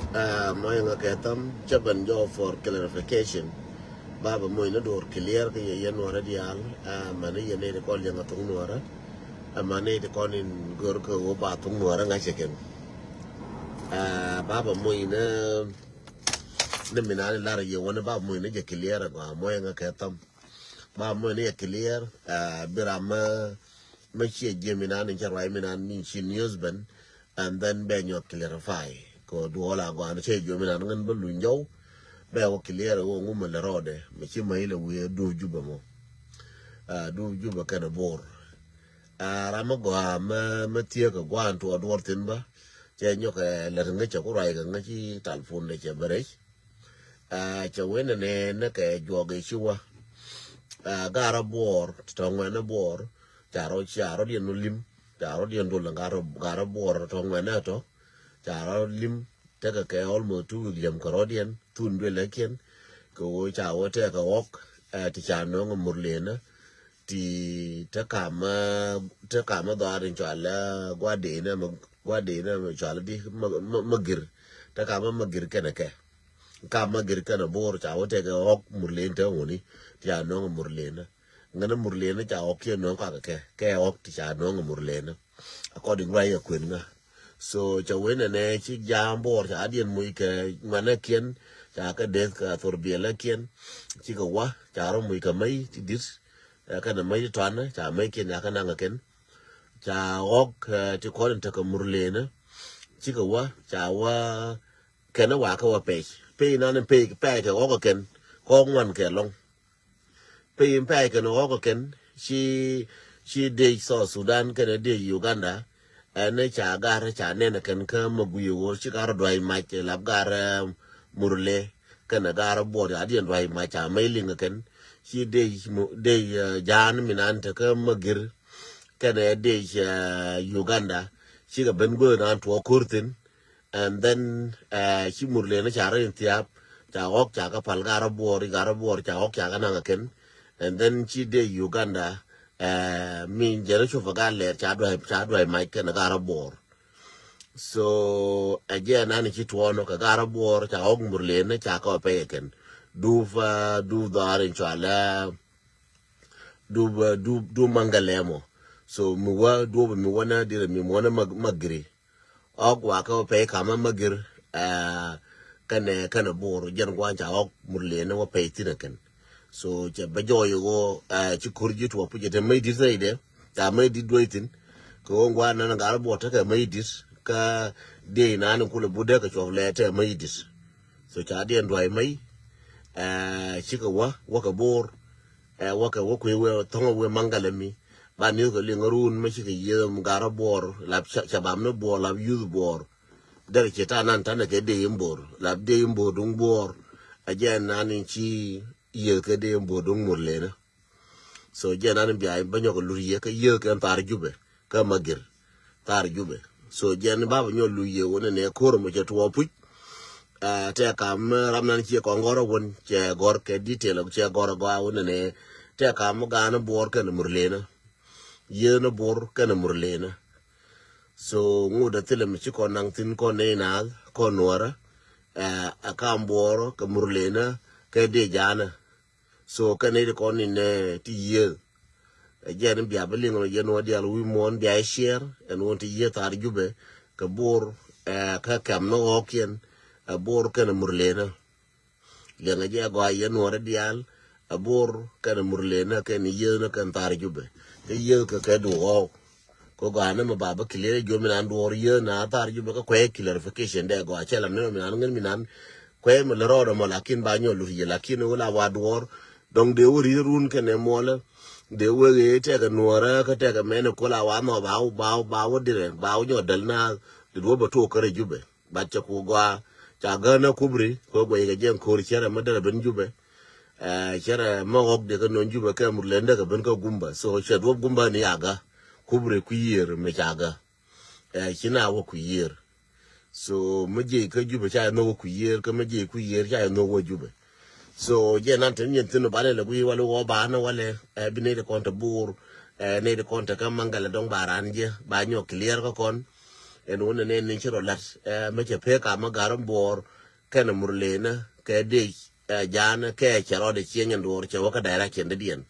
Moy nga ketam chaban jo for clarification. Baba moy na door clear ke ye nuara dial. Mane ye ne ko le nga tung nuara. Mane de kon in gor ko wo ba tung nuara nga cheken. Baba moy na minale lara ye wona baba moy na je clear ga moy nga ketam. Baba moy na ye clear birama machi je minane jarwai minan min chin newsban and then ben yo clarify ko duola go an che jo minan ngan bulu njaw be o clear o ngum le rode me chi mai le we do juba mo do juba kana bor rama go ma tie ko gwan to dor tin ba che nyo ke le nga che ko rai ga nga chi talfon ne che bare che wena ne ke jo ge chiwa gara bor to ngwana bor charo di no lim charo di ndo la gara bor to ngwana to charo lim te ka almost 2 william karodian tun be leken ko chawo te ka ok ti chano ngumurlena ti te kama darin chala gwadena chala di magir te kama magir kama gir kana bor chawo te ka ok murlen te ngoni ti ano ngumurlena ngana murlena cha ok no ka ke ok ti chano ngumurlena according right ya kwen nga so cha wena ne chi jambo cha adien muy ke mana kien cha ka des ka torbiela kien chi ka wa cha ro muy ka mai ti dis ka na mai twana cha mai kien ya ka na ngaken cha ok ti ko ta ka murlena chi ka wa cha wa kana wa ka wa pe na ne pe ka ok ken ko ngwan ke long pe ka no ok ken shi de so Sudan kana de Uganda ne cha gar cha ne na kan ka maguyo wo shi gar dwai ma ke lab gar murle kana gar bo da dien dwai ma cha mai linga kan shi de jan minan ta ka magir kana de Uganda shi ga ben go na to kurtin and then shi murle na cha rin tiap cha ok cha ka pal gar bo cha ok cha ka na kan and then shi de Uganda min jere chu faga le cha dwai mai kana gar bor so again ani chi tuono ka gara bor cha og murle ne cha ka pe ken du darin chala du mangalemo so mi wana dire mi wana magri og wa ka pe kama magir kana bor jan gwan cha og murle ne wa pe tinaken so cha bajoyo go chi kurji to pu je mai disaide ta mai di doitin ko ngwa na gara bor ta ka mai dis ka de na an kula bude ka chofle ta mai dis so cha de ndwai mai chika waka bor waka we tonga we mangalami ba ni ko lingarun ma chika yem gara bor lab chabam no bor lab youth bor der cheta nan tan ke de imbor lab de imbor dung bor ajen nan chi ye ke de imbor dung murlena so jenan bi ay banyo ko luriye ka ye ke tar jube ka magir tar jube so jen baba nyo luye wona ne koro mo cheto pu te kam ramnan chi ko ngoro won che gor ke detail che gor go wona ne te kam ga na bor ke murlena ye na bor ke murlena so nguda tele mi chi ko nang tin ko ne na ko nora akam bor ke murlena ke de jana so ke ne ko ni ne ti ye again bi abeling no ye no dial wi mon bi share and want to ye tar jube ka bor ka kam no okien bor kana murlena le nga je go ye no dial bor kana murlena ken ye no kan tar jube ke ye ka do ko ga na ma baba kile jo mi nan do ye na tar jube ka kwe clarification de go achela no mi nan ngin mi nan kwe mo le ro mo lakin ba nyo lu ye lakin wala wa dor dong de wori run ken mo le de we te ka nuora ka te ka mene kola wa no ba dire ba nyo dal na de do ba to kare jube ba cha ku gwa cha ga na kubri ko go ye gen ko chere ma dara ben jube chere ma ok de ka non jube ka murlende ka ben ka gumba so che do gumba ni aga kubri ku yer me cha ga kina wo ku yer so me je ka jube cha no ku yer ka me je ku yer cha no wo jube so je nan ten yen tinu bale le wi wala wo ba na wale bine de konta bur ne de konta kam mangala dong baran je ba nyo clear ko kon en wona ne ni chiro lat me che pe ka ma garam bor kana Murle na ke de jana ke chero de chien ndur che waka dara ken de dien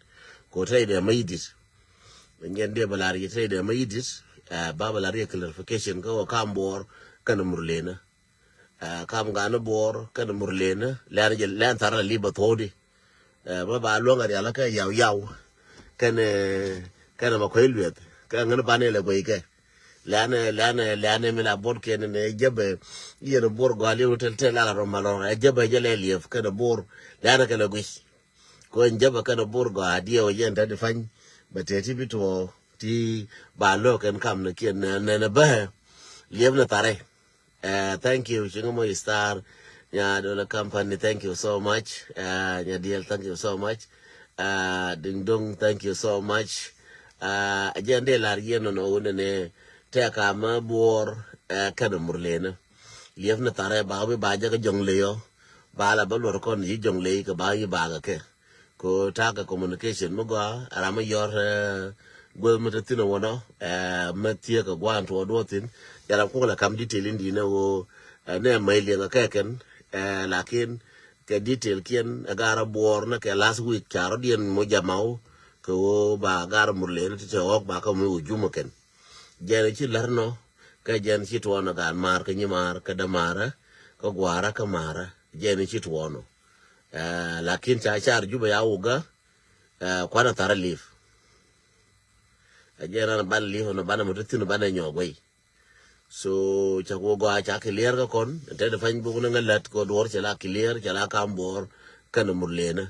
ko tai de maidis ngen de balari tai de maidis babalari clarification ko kam bor kana Murle na kam gana bor kana Murle na lan tara liba thodi ba lo ngari ala ka yaw kana ma koy luet ka ngana bane le koy ke lana mi la bor ken ne jabe yene bor go ali hotel tel ala ro malo jabe jale lief kana bor lana kana gis ko njaba kana bor go adia o yenda de fan bateti bito ti ba lo ken kam ne ken ne ba lief na tare thank you chingo star ya do la company thank you so much ya deal thank you so much ding dong thank you so much agende la yeno no ne te ka ma bor kana Murle na lief na tare ba ba ja ga jongle yo ba la ba lor kon yi jongle ka ba yi ba ga ke ko ta ka communication mo ga ara ma yor go mo te tino wono ma tie ka gwan to do tin ya la ko la kam detail ndi na wo ne mai le ga ke ken lakin ke detail kien agara bor na ke last week charo dien mo jamau ko ba gar Murle na te ok ba ka mo jumo ken jere ci larno ka jen ci tuono gan mar ka nyimar ka damara ka gwara ka mara jene ci tuono lakin cha char juba ya uga kwana tara leaf jere na ban leaf no bana mutino bana nyogoi so cha go go cha clear ka kon te de fan bu na ngalat ko dor cha la clear cha la kambor kana Murle na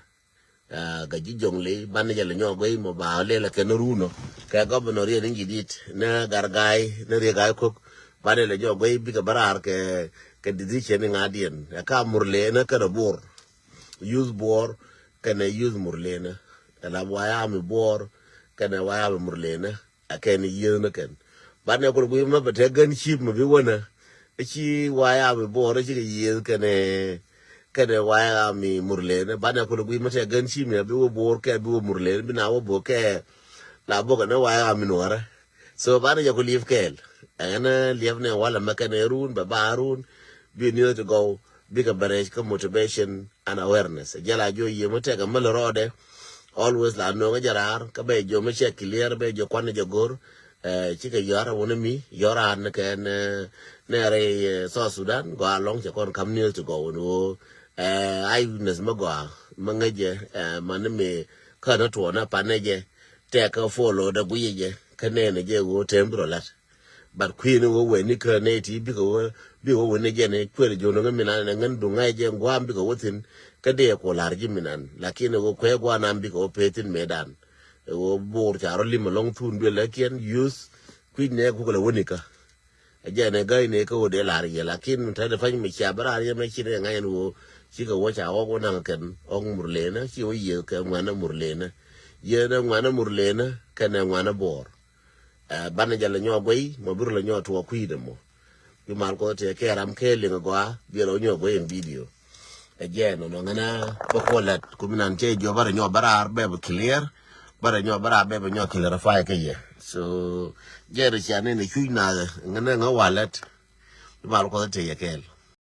ga jijong le ban jale nyogoi mo ba le la ken runo ka governor ye ngi dit na gargai na re gai ko bane le nyogoi bi ka barar ke decision ngadien ka Murle na ka bor use bor kana use Murle na la waya mi bor kana waya mi Murle na aken ye na ken bane ko bu ma ba te gan ship mo bi wona chi waya mi bor chi ye kana waya mi Murle na bana ko bu mate gan chi mi bi wo bor ke bi wo Murle bi na wo bo ke la bo na waya mi Nuer so bana ya ko live kel ana live ne wala makane run ba barun bi need to go bigger barrage ka motivation and awareness jala jo ye mate ga mal rode always la no ga jarar ka be jo me che clear be jo kwan jo gor chi ka yara wona mi yara na ken ne re so Sudan go along che kon kam need to go no ai nes magwa mangaje maname kana to na paneje te ka follow da buye kanene je go tembro lat but queen wo we ni ka ne ti bi ko ne je ne kwere jo no mina na ngan du ngai je ngwam bi ko wotin ka de ko lar ji minan lakini wo kwe gwa nam bi ko petin medan wo bor charo lim long thun bi la kien use queen ne ko la wonika je ne gai ne ko de lar ye lakini ta da fan mi cha bara ye me chi ne ngai wo chi ko wo cha wo na ken ong Murle na chi wo ye ka ngwana Murle na ye na ngwana Murle na kana ngwana bor bana jala nyogoi mo biro la nyoto wa kuide mo bi mal ko te ke ram ke le ngwa bi lo nyogoi en video again no ngana ko ko lat ko minan che jo bara nyo bara be clear bara nyo bara be nyo clear fa ke ye so jere chane ne chuina ngana ngawalet bi mal ko te ye kel